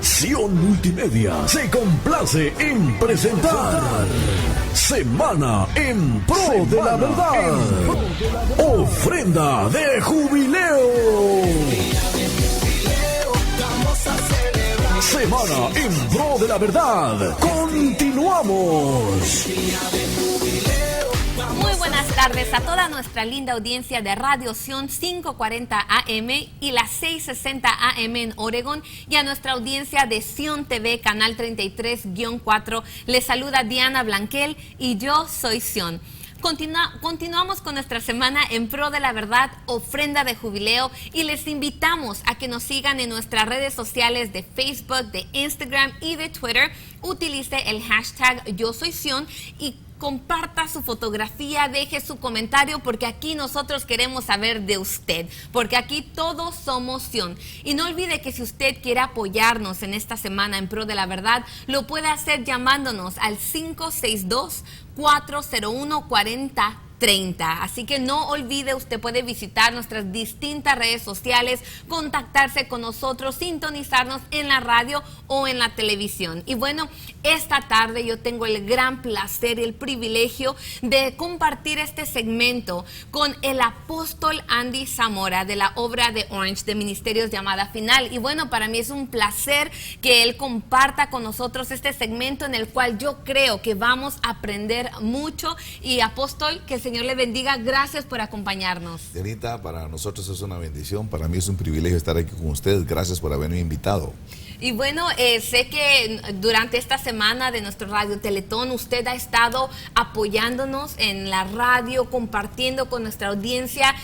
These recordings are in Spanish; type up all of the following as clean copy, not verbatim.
Sion Multimedia se complace en presentar Semana en Pro de la Verdad. Ofrenda de jubileo. Semana en Pro de la Verdad. Continuamos. Muy buenas tardes a toda nuestra linda audiencia de Radio Sion 540 AM y las 660 AM en Oregón, y a nuestra audiencia de Sion TV Canal 33-4. Les saluda Diana Blanquel y yo soy Sion. Continuamos con nuestra semana en Pro de la Verdad, ofrenda de jubileo, y les invitamos a que nos sigan en nuestras redes sociales de Facebook, de Instagram y de Twitter. Utilice el hashtag Yo Soy Sion y comparta su fotografía, deje su comentario, porque aquí nosotros queremos saber de usted, porque aquí todos somos Sion. Y no olvide que si usted quiere apoyarnos en esta semana en Pro de la Verdad, lo puede hacer llamándonos al 562-401-4030. Así que no olvide, usted puede visitar nuestras distintas redes sociales, contactarse con nosotros, sintonizarnos en la radio o en la televisión. Y bueno, esta tarde yo tengo el gran placer y el privilegio de compartir este segmento con el apóstol Andy Zamora de la obra de Orange de Ministerios Llamada Final. Y bueno, para mí es un placer que él comparta con nosotros este segmento en el cual yo creo que vamos a aprender mucho. Y apóstol, que el Señor le bendiga. Gracias por acompañarnos. Dianita, para nosotros es una bendición, para mí es un privilegio estar aquí con ustedes. Gracias por haberme invitado. Y bueno, sé que durante esta semana de nuestro Radio Teletón usted ha estado apoyándonos en la radio, compartiendo con nuestra audiencia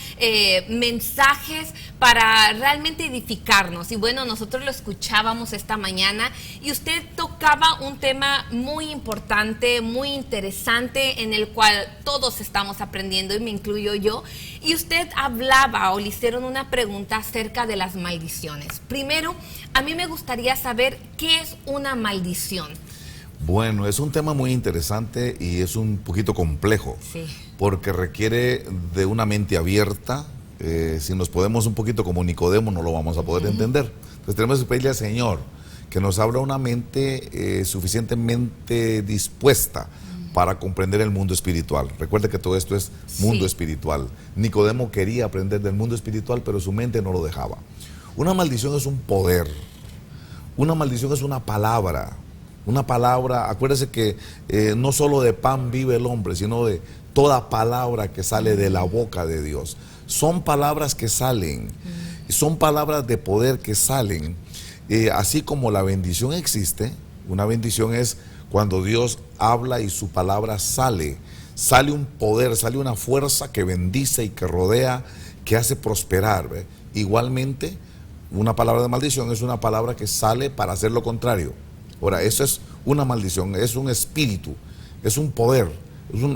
mensajes para realmente edificarnos. Y bueno, nosotros lo escuchábamos esta mañana y usted tocaba un tema muy importante, muy interesante, en el cual todos estamos aprendiendo y me incluyo yo. Y usted hablaba o le hicieron una pregunta acerca de las maldiciones. Primero, a mí me gustaría saber qué es una maldición. Bueno, es un tema muy interesante y es un poquito complejo, sí, porque requiere de una mente abierta. Si nos podemos un poquito como Nicodemo, no lo vamos a poder entender. Entonces tenemos que pedirle al Señor que nos abra una mente suficientemente dispuesta para comprender el mundo espiritual. Recuerde que todo esto es mundo espiritual. Nicodemo quería aprender del mundo espiritual, pero su mente no lo dejaba. Una maldición es un poder. Una maldición es una palabra. Una palabra, acuérdese que no solo de pan vive el hombre, sino de toda palabra que sale de la boca de Dios. Son palabras que salen, son palabras de poder que salen. Así como la bendición existe, una bendición es cuando Dios habla y su palabra sale. Sale un poder, sale una fuerza que bendice y que rodea, que hace prosperar, ¿ve? Igualmente, una palabra de maldición es una palabra que sale para hacer lo contrario. Ahora, eso es una maldición, es un espíritu, es un poder,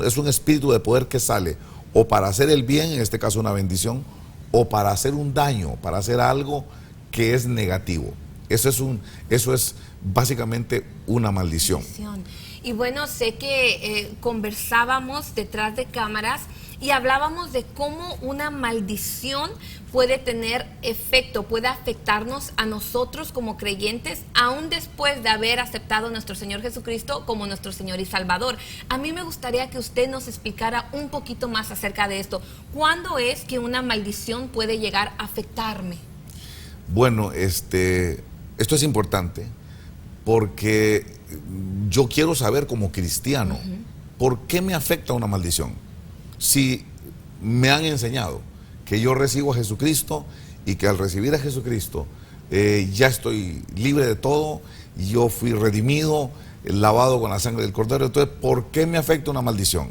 es un espíritu de poder que sale o para hacer el bien, en este caso una bendición, o para hacer un daño, para hacer algo que es negativo. Eso es básicamente una maldición. Y bueno, sé que conversábamos detrás de cámaras y hablábamos de cómo una maldición puede tener efecto, puede afectarnos a nosotros como creyentes, aún después de haber aceptado a nuestro Señor Jesucristo como nuestro Señor y Salvador. A mí me gustaría que usted nos explicara un poquito más acerca de esto. ¿Cuándo es que una maldición puede llegar a afectarme? Bueno, esto es importante porque yo quiero saber como cristiano, ¿por qué me afecta una maldición? Si me han enseñado que yo recibo a Jesucristo y que al recibir a Jesucristo ya estoy libre de todo, yo fui redimido, lavado con la sangre del Cordero, entonces ¿por qué me afecta una maldición?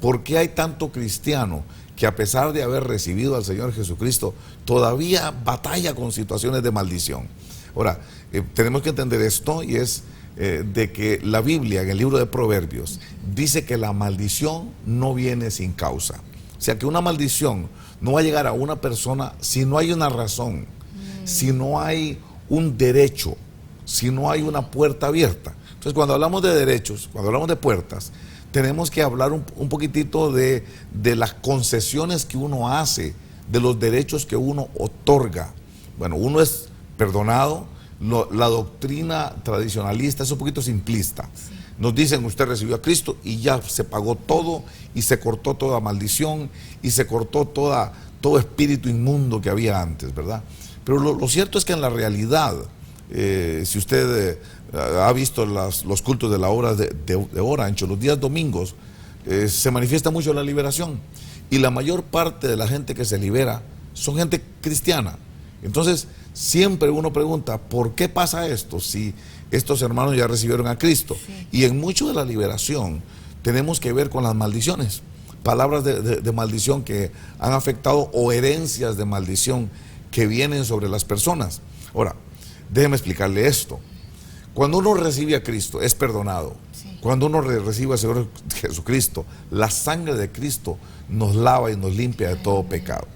¿Por qué hay tanto cristiano que a pesar de haber recibido al Señor Jesucristo todavía batalla con situaciones de maldición? Ahora, tenemos que entender esto, y es de que la Biblia en el libro de Proverbios dice que la maldición no viene sin causa. O sea que una maldición no va a llegar a una persona si no hay una razón, si no hay un derecho, si no hay una puerta abierta. Entonces, cuando hablamos de derechos, cuando hablamos de puertas, tenemos que hablar un poquitito de las concesiones que uno hace, de los derechos que uno otorga. Bueno, uno es perdonado, la doctrina tradicionalista es un poquito simplista. Nos dicen, usted recibió a Cristo y ya se pagó todo y se cortó toda maldición y se cortó todo espíritu inmundo que había antes, ¿verdad? Pero lo cierto es que en la realidad, si usted ha visto los cultos de la hora de Orange, los días domingos, se manifiesta mucho la liberación. Y la mayor parte de la gente que se libera son gente cristiana. Entonces, siempre uno pregunta, ¿por qué pasa esto si estos hermanos ya recibieron a Cristo? Sí. Y en mucho de la liberación tenemos que ver con las maldiciones, palabras de maldición que han afectado o herencias de maldición que vienen sobre las personas. Ahora, déjeme explicarle esto. Cuando uno recibe a Cristo, es perdonado. Sí. Cuando uno recibe al Señor Jesucristo, la sangre de Cristo nos lava y nos limpia de todo pecado.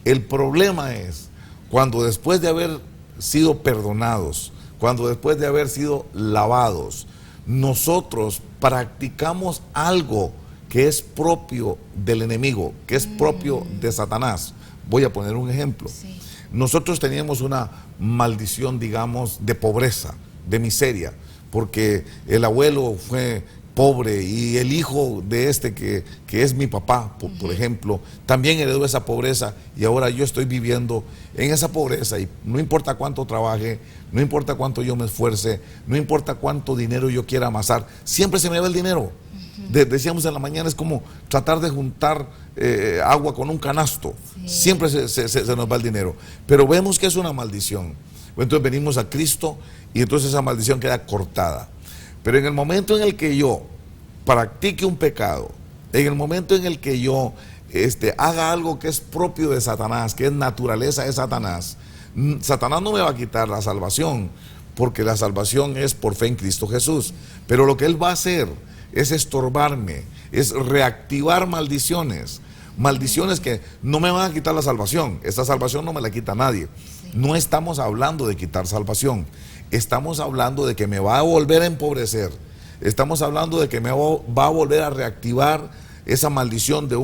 El problema es cuando después de haber sido perdonados, cuando después de haber sido lavados, nosotros practicamos algo que es propio del enemigo, que es propio de Satanás. Voy a poner un ejemplo. Sí. Nosotros teníamos una maldición, digamos, de pobreza, de miseria, porque el abuelo fue pobre y el hijo de que es mi papá, por ejemplo, también heredó esa pobreza y ahora yo estoy viviendo en esa pobreza y no importa cuánto trabaje, no importa cuánto yo me esfuerce, no importa cuánto dinero yo quiera amasar, siempre se me va el dinero. Decíamos en la mañana, es como tratar de juntar agua con un canasto, siempre se nos va el dinero, pero vemos que es una maldición. Entonces venimos a Cristo y entonces esa maldición queda cortada. Pero en el momento en el que yo practique un pecado, en el momento en el que yo haga algo que es propio de Satanás, que es naturaleza de Satanás, Satanás no me va a quitar la salvación, porque la salvación es por fe en Cristo Jesús. Pero lo que él va a hacer es estorbarme, es reactivar maldiciones. Maldiciones que no me van a quitar la salvación. Esta salvación no me la quita nadie. No estamos hablando de quitar salvación. Estamos hablando de que me va a volver a empobrecer. Estamos hablando de que me va a volver a reactivar esa maldición de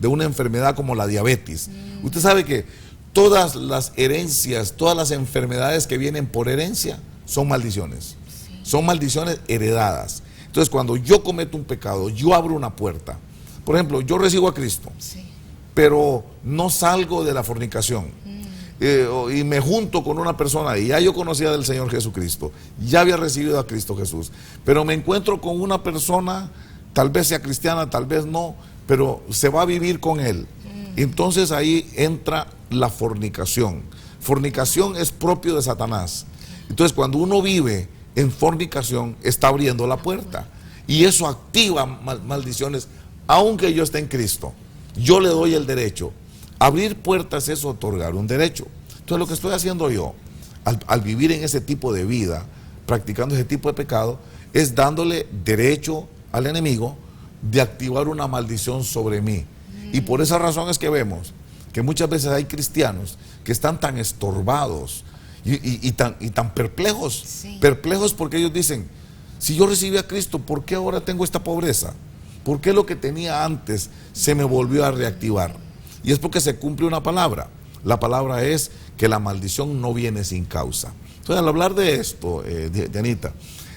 una enfermedad como la diabetes. Usted sabe que todas las herencias, todas las enfermedades que vienen por herencia son maldiciones. Son maldiciones heredadas. Entonces, cuando yo cometo un pecado, yo abro una puerta. Por ejemplo, yo recibo a Cristo, pero no salgo de la fornicación. Y me junto con una persona y ya yo conocía del Señor Jesucristo, ya había recibido a Cristo Jesús, pero me encuentro con una persona, tal vez sea cristiana, tal vez no, pero se va a vivir con él. Entonces ahí entra la fornicación. Fornicación es propio de Satanás. Entonces cuando uno vive en fornicación, está abriendo la puerta y eso activa maldiciones, aunque yo esté en Cristo. Yo le doy el derecho. Abrir puertas es otorgar un derecho. Entonces lo que estoy haciendo yo, al vivir en ese tipo de vida, practicando ese tipo de pecado, es dándole derecho al enemigo de activar una maldición sobre mí. Y por esa razón es que vemos que muchas veces hay cristianos que están tan estorbados y tan perplejos. Perplejos porque ellos dicen, si yo recibí a Cristo, ¿por qué ahora tengo esta pobreza? ¿Por qué lo que tenía antes se me volvió a reactivar? Y es porque se cumple una palabra. La palabra es que la maldición no viene sin causa. Entonces, al hablar de esto, Dianita,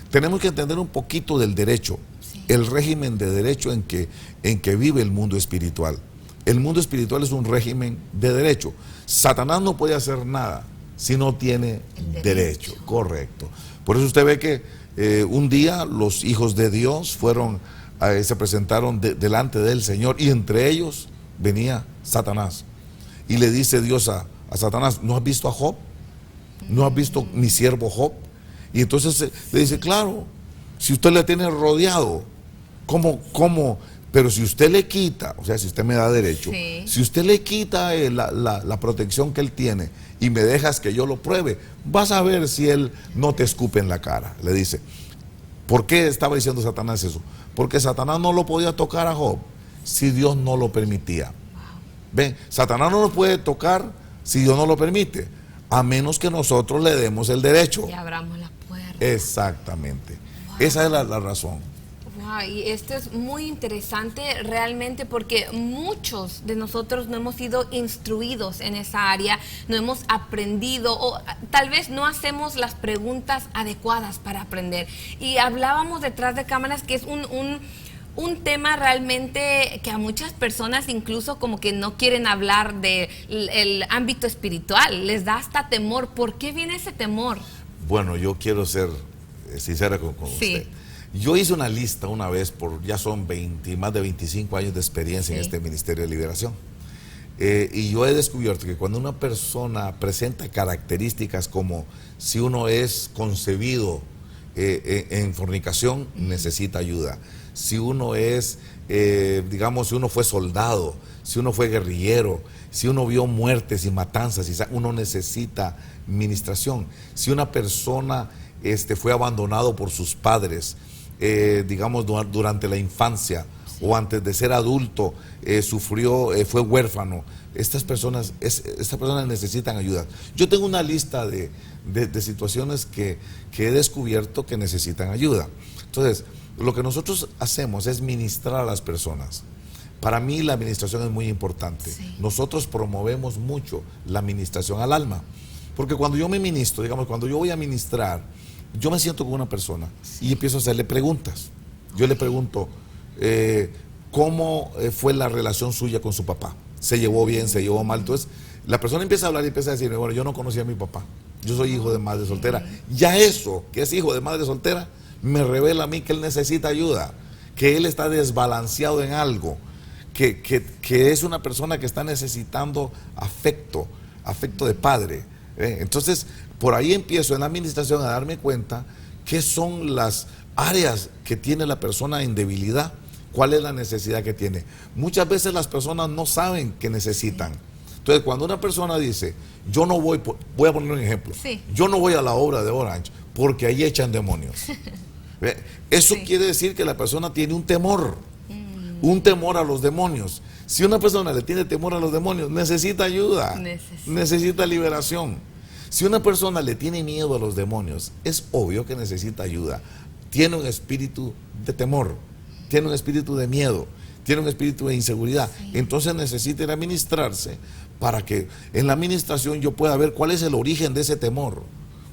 tenemos que entender un poquito del derecho, el régimen de derecho en que vive el mundo espiritual. El mundo espiritual es un régimen de derecho. Satanás no puede hacer nada si no tiene derecho. Correcto. Por eso usted ve que un día los hijos de Dios se presentaron delante del Señor y entre ellos venía Satanás. Y le dice Dios a Satanás, ¿no has visto a Job? ¿No has visto mi siervo Job? Y entonces le dice, claro, si usted le tiene rodeado, ¿cómo? Pero si usted le quita, o sea, si usted me da derecho, si usted le quita la protección que él tiene y me dejas que yo lo pruebe, vas a ver si él no te escupe en la cara. Le dice, ¿por qué estaba diciendo Satanás eso? Porque Satanás no lo podía tocar a Job si Dios no lo permitía. Ven, Satanás no nos puede tocar si Dios no lo permite, a menos que nosotros le demos el derecho. Y abramos la puerta. Exactamente. Esa es la razón. Wow, y esto es muy interesante realmente porque muchos de nosotros no hemos sido instruidos en esa área, no hemos aprendido o tal vez no hacemos las preguntas adecuadas para aprender. Y hablábamos detrás de cámaras que es un tema realmente que a muchas personas incluso como que no quieren hablar del ámbito espiritual, les da hasta temor. ¿Por qué viene ese temor? Bueno, yo quiero ser sincera con Sí. usted. Yo hice una lista una vez, ya son más de 25 años de experiencia en este Ministerio de Liberación. Y yo he descubierto que cuando una persona presenta características como si uno es concebido en fornicación, necesita ayuda. Si uno es, digamos, si uno fue soldado, si uno fue guerrillero, si uno vio muertes y matanzas, uno necesita ministración. Si una persona fue abandonado por sus padres, digamos, durante la infancia o antes de ser adulto, fue huérfano, estas personas necesitan ayuda. Yo tengo una lista de situaciones que he descubierto que necesitan ayuda. Entonces, lo que nosotros hacemos es ministrar a las personas. Para mí la administración es muy importante. Sí. Nosotros promovemos mucho la administración al alma. Porque cuando yo me ministro, digamos, cuando yo voy a ministrar, yo me siento con una persona y empiezo a hacerle preguntas. Yo le pregunto, ¿cómo fue la relación suya con su papá? ¿Se llevó bien, se llevó mal? Entonces, la persona empieza a hablar y empieza a decir, bueno, yo no conocía a mi papá. Yo soy hijo de madre soltera. Ya eso, que es hijo de madre soltera, me revela a mí que él necesita ayuda, que él está desbalanceado en algo, que es una persona que está necesitando afecto de padre. Entonces, por ahí empiezo en la administración a darme cuenta qué son las áreas que tiene la persona en debilidad, cuál es la necesidad que tiene. Muchas veces las personas no saben que necesitan. Entonces, cuando una persona dice, yo no voy a poner un ejemplo, yo no voy a la obra de Orange porque ahí echan demonios. Eso quiere decir que la persona tiene un temor a los demonios. Si una persona le tiene temor a los demonios, necesita ayuda, necesita liberación. Si una persona le tiene miedo a los demonios, es obvio que necesita ayuda. Tiene un espíritu de temor, tiene un espíritu de miedo, tiene un espíritu de inseguridad. Entonces necesita ir a ministrarse para que en la administración yo pueda ver cuál es el origen de ese temor.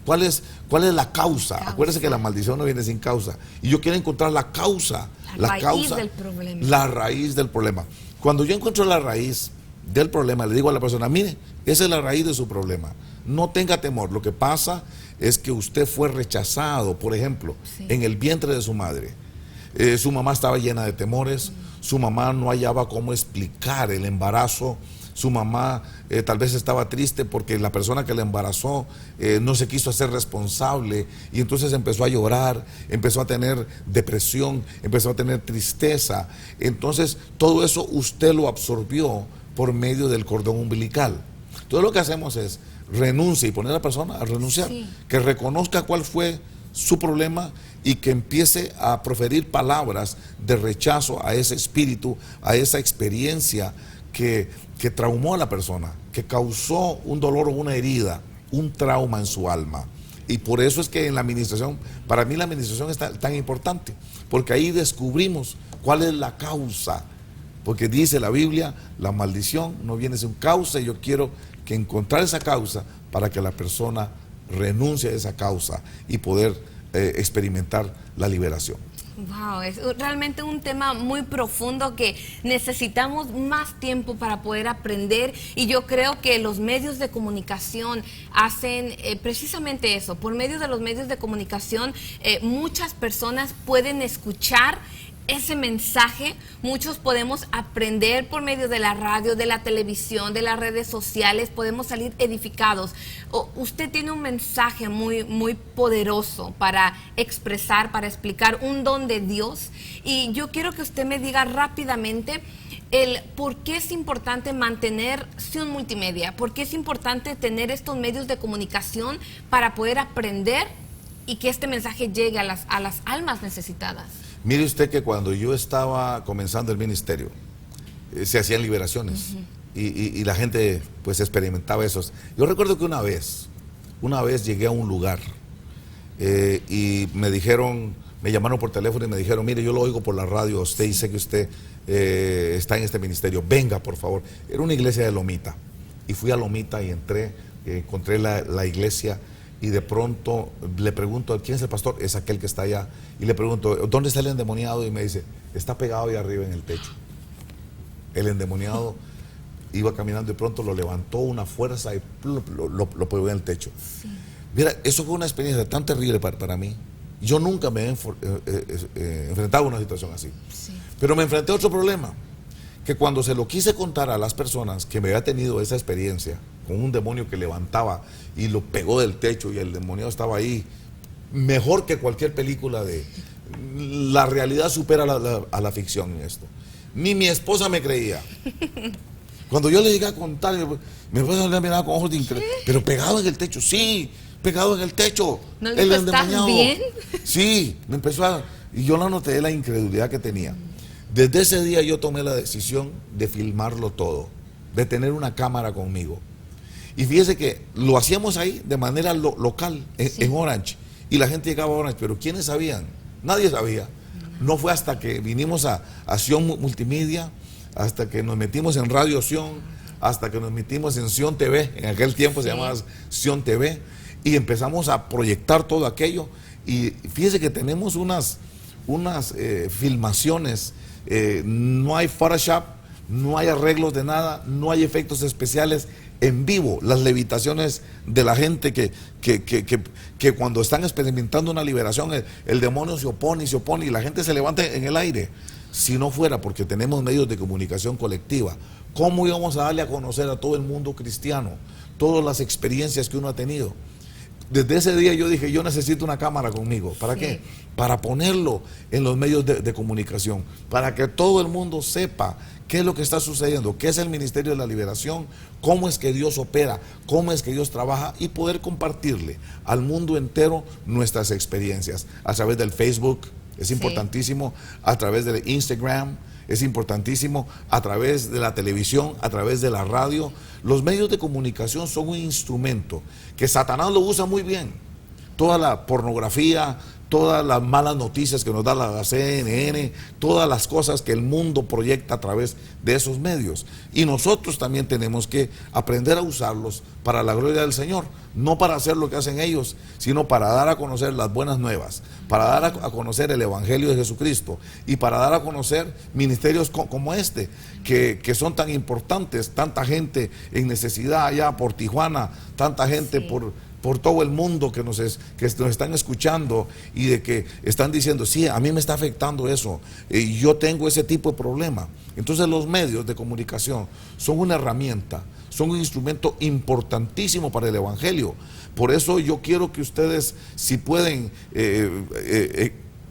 ¿Cuál es la causa? Acuérdense que la maldición no viene sin causa. Y yo quiero encontrar la causa. La raíz del problema. La raíz del problema. Cuando yo encuentro la raíz del problema, le digo a la persona, mire, esa es la raíz de su problema. No tenga temor. Lo que pasa es que usted fue rechazado, por ejemplo, en el vientre de su madre. Su mamá estaba llena de temores. Su mamá no hallaba cómo explicar el embarazo. Su mamá tal vez estaba triste porque la persona que la embarazó no se quiso hacer responsable y entonces empezó a llorar, empezó a tener depresión, empezó a tener tristeza. Entonces todo eso usted lo absorbió por medio del cordón umbilical. Entonces lo que hacemos es renuncia y poner a la persona a renunciar, que reconozca cuál fue su problema y que empiece a proferir palabras de rechazo a ese espíritu, a esa experiencia que traumó a la persona, que causó un dolor o una herida, un trauma en su alma. Y por eso es que en la administración, para mí la administración es tan importante, porque ahí descubrimos cuál es la causa. Porque dice la Biblia, la maldición no viene sin causa, y yo quiero que encontrar esa causa para que la persona renuncie a esa causa y poder experimentar la liberación. Wow, es realmente un tema muy profundo que necesitamos más tiempo para poder aprender, y yo creo que los medios de comunicación hacen precisamente eso. Por medio de los medios de comunicación muchas personas pueden escuchar ese mensaje, muchos podemos aprender por medio de la radio, de la televisión, de las redes sociales, podemos salir edificados. Usted tiene un mensaje muy, muy poderoso para expresar, para explicar un don de Dios, y yo quiero que usted me diga rápidamente el por qué es importante mantener Sion Multimedia, por qué es importante tener estos medios de comunicación para poder aprender y que este mensaje llegue a las almas necesitadas. Mire usted que cuando yo estaba comenzando el ministerio, se hacían liberaciones y la gente pues experimentaba eso. Yo recuerdo que una vez llegué a un lugar y me dijeron, me llamaron por teléfono y me dijeron, mire, yo lo oigo por la radio a usted y sé que usted está en este ministerio, venga por favor. Era una iglesia de Lomita y fui a Lomita y entré, encontré la iglesia y de pronto le pregunto, ¿quién es el pastor? Es aquel que está allá. Y le pregunto, ¿dónde está el endemoniado? Y me dice, está pegado ahí arriba en el techo. El endemoniado iba caminando y de pronto lo levantó una fuerza y lo pegó en el techo. Sí. Mira, eso fue una experiencia tan terrible para mí. Yo nunca me he enfrentado a una situación así. Sí. Pero me enfrenté a otro problema, que cuando se lo quise contar a las personas que me había tenido esa experiencia con un demonio que levantaba y lo pegó del techo y el demonio estaba ahí, mejor que cualquier película de... La realidad supera a la ficción en esto. Ni mi esposa me creía. Cuando yo le llegué a contar, mi esposa me miraba con ojos de incredulidad. Pero pegado en el techo, sí, pegado en el techo. ¿No le dijo, estás bien? Sí, me empezó a... Y yo no noté la incredulidad que tenía. Desde ese día yo tomé la decisión de filmarlo todo, de tener una cámara conmigo. Y fíjese que lo hacíamos ahí de manera local, en Orange. Y la gente llegaba a Orange, pero ¿quiénes sabían? Nadie sabía. No fue hasta que vinimos a Sion Multimedia, hasta que nos metimos en Radio Sion, hasta que nos metimos en Sion TV, en aquel tiempo se llamaba Sion TV, y empezamos a proyectar todo aquello. Y fíjese que tenemos unas filmaciones, no hay Photoshop, no hay arreglos de nada, no hay efectos especiales, en vivo, las levitaciones de la gente que cuando están experimentando una liberación, el demonio se opone y la gente se levanta en el aire. Si no fuera porque tenemos medios de comunicación colectiva, ¿cómo íbamos a darle a conocer a todo el mundo cristiano todas las experiencias que uno ha tenido? Desde ese día yo dije, yo necesito una cámara conmigo. ¿Para qué? Para ponerlo en los medios de comunicación, para que todo el mundo sepa qué es lo que está sucediendo, qué es el Ministerio de la Liberación, cómo es que Dios opera, cómo es que Dios trabaja y poder compartirle al mundo entero nuestras experiencias a través del Facebook, es importantísimo, a través del Instagram, es importantísimo, a través de la televisión, a través de la radio. Los medios de comunicación son un instrumento que Satanás lo usa muy bien. Toda la pornografía, todas las malas noticias que nos da la CNN, todas las cosas que el mundo proyecta a través de esos medios. Y nosotros también tenemos que aprender a usarlos para la gloria del Señor, no para hacer lo que hacen ellos, sino para dar a conocer las buenas nuevas, para dar a conocer el Evangelio de Jesucristo y para dar a conocer ministerios como este, que son tan importantes, tanta gente en necesidad allá por Tijuana, tanta gente por todo el mundo que nos están escuchando y de que están diciendo, sí, a mí me está afectando eso, y yo tengo ese tipo de problema. Entonces los medios de comunicación son una herramienta, son un instrumento importantísimo para el Evangelio. Por eso yo quiero que ustedes, si pueden,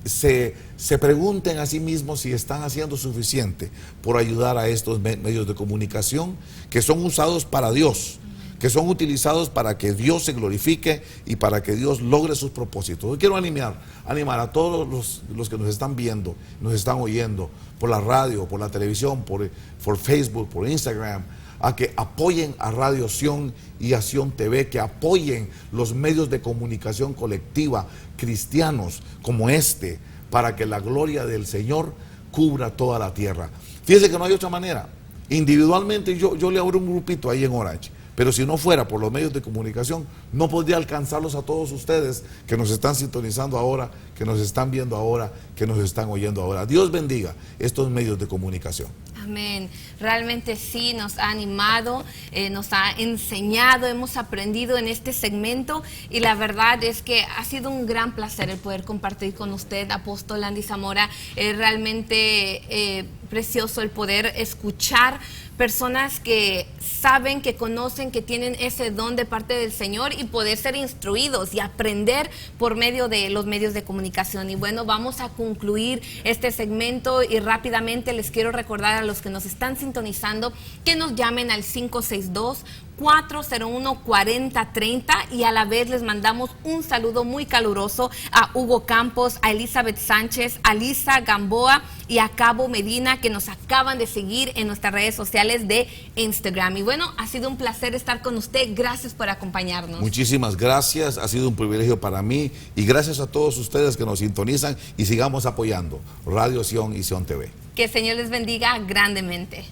se pregunten a sí mismos si están haciendo suficiente por ayudar a estos medios de comunicación que son usados para Dios, que son utilizados para que Dios se glorifique y para que Dios logre sus propósitos. Yo quiero animar a todos los que nos están viendo, nos están oyendo por la radio, por la televisión, por Facebook, por Instagram, a que apoyen a Radio Sion y a Sion TV, que apoyen los medios de comunicación colectiva cristianos como este, para que la gloria del Señor cubra toda la tierra. Fíjense que no hay otra manera. Individualmente yo le abro un grupito ahí en Orange, pero si no fuera por los medios de comunicación, no podría alcanzarlos a todos ustedes que nos están sintonizando ahora, que nos están viendo ahora, que nos están oyendo ahora. Dios bendiga estos medios de comunicación. Amén. Realmente sí, nos ha animado, nos ha enseñado, hemos aprendido en este segmento y la verdad es que ha sido un gran placer el poder compartir con usted, Apóstol Andy Zamora. Es realmente precioso el poder escuchar personas que saben, que conocen, que tienen ese don de parte del Señor y poder ser instruidos y aprender por medio de los medios de comunicación. Y bueno, vamos a concluir este segmento y rápidamente les quiero recordar a los que nos están sintonizando que nos llamen al 562-401-4030 y a la vez les mandamos un saludo muy caluroso a Hugo Campos, a Elizabeth Sánchez, a Lisa Gamboa y a Cabo Medina, que nos acaban de seguir en nuestras redes sociales de Instagram. Y bueno, ha sido un placer estar con usted. Gracias por acompañarnos. Muchísimas gracias, ha sido un privilegio para mí y gracias a todos ustedes que nos sintonizan y sigamos apoyando Radio Sion y Sion TV. Que el Señor les bendiga grandemente.